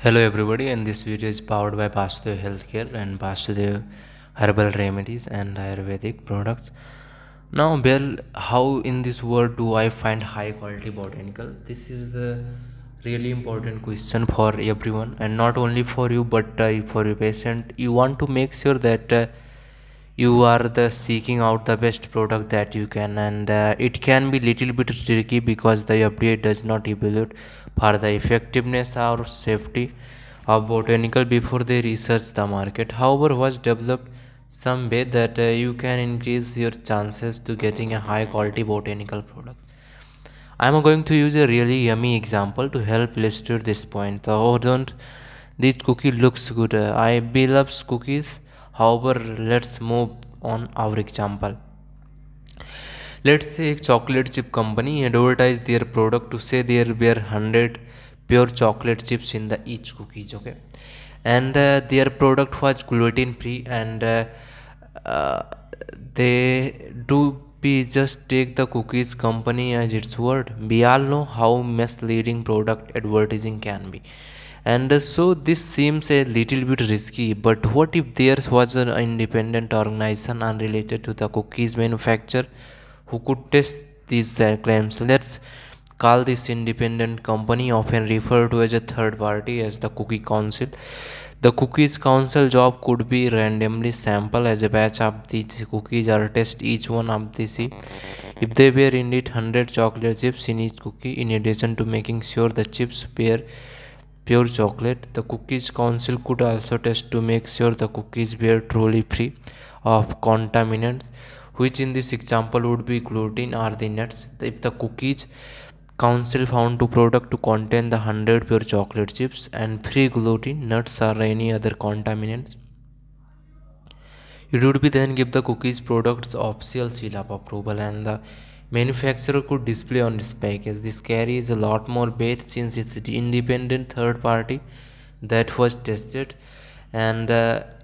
Hello everybody, and this video is powered by Vasudev Healthcare and Vasudev Herbal Remedies and Ayurvedic products. Now, Bill, how in this world do I find high quality botanical? This is the really important question for everyone, and not only for you but for your patient. You want to make sure that you are the seeking out the best product that you can, and it can be little bit tricky because the FDA does not evaluate for the effectiveness or safety of botanical before they research the market. However, was developed some way that you can increase your chances to getting a high quality botanical product. I'm going to use a really yummy example to help illustrate this point. Oh, don't this cookie looks good. I love cookies. However, let's move on our example. Let's say a chocolate chip company advertise their product to say there were 100 pure chocolate chips in the each cookies, okay, and their product was gluten free, and uh, they do we just take the cookies company as its word. We all know how misleading product advertising can be, and so this seems a little bit risky. But what if there was an independent organization unrelated to the cookies manufacturer who could test these claims? Let's call this independent company, often referred to as a third party, as the cookie council. The cookies council job could be randomly sample as a batch of these cookies or test each one of the see if they were indeed 100 chocolate chips in each cookie. In addition to making sure the chips were pure chocolate, the cookies council could also test to make sure the cookies were truly free of contaminants, which in this example would be gluten or the nuts. If the cookies council found to product to contain the 100 pure chocolate chips and free gluten, nuts or any other contaminants, it would be then give the cookies products official seal of approval, and the manufacturer could display on its package. This carries a lot more weight since it's the independent third party that was tested, and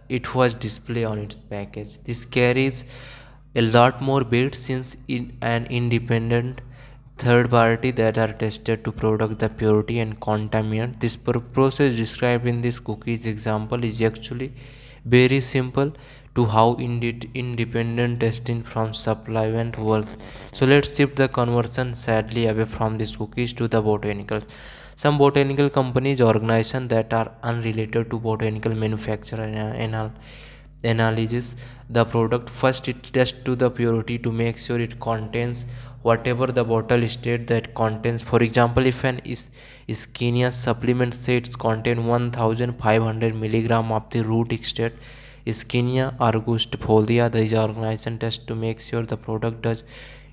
it was displayed on its package. This carries a lot more weight since in an independent third party that are tested to product the purity and contaminant. This process described in this cookies example is actually very simple to how independent testing from supplement works. So let's shift the conversion sadly away from these cookies to the botanicals. Some botanical companies, organizations that are unrelated to botanical manufacture and analyzes the product. First, it tests to the purity to make sure it contains whatever the bottle state that contains. For example, if an Ischenia supplement says contain 1500 milligram of the root extract Ischenia angustifolia, the organization test to make sure the product does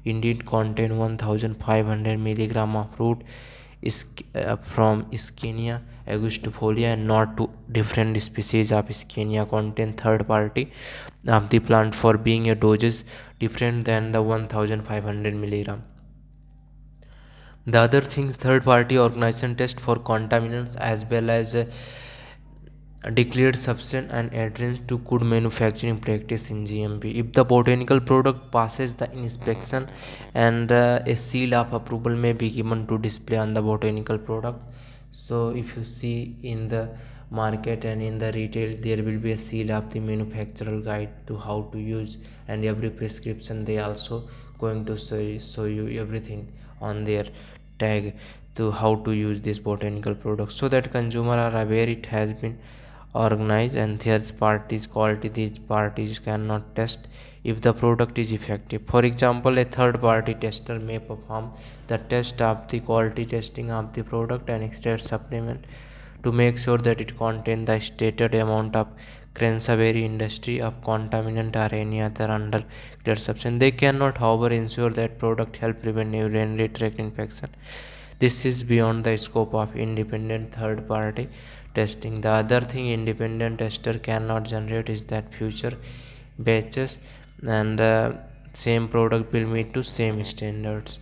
indeed contain 1500 milligram of root from Ischenia angustifolia and not to different species of Ischenia contain third party of the plant for being a doses different than the 1500 milligram. The other things, third party organization test for contaminants as well as declared substance and adherence to good manufacturing practice in GMP. If the botanical product passes the inspection, and a seal of approval may be given to display on the botanical products. So if you see in the market and in the retail, there will be a seal of the manufacturer guide to how to use, and every prescription they also going to show you everything on their tag to how to use this botanical product, so that consumer are aware it has been organized. And third parties quality, these parties cannot test if the product is effective. For example, a third party tester may perform the test of the quality testing of the product and extract supplement to make sure that it contains the stated amount of cranberry industry of contaminant or any other under clear substance. They cannot, however, ensure that product help prevent urinary tract infection. This is beyond the scope of independent third party testing. The other thing independent tester cannot generate is that future batches and same product will meet to same standards.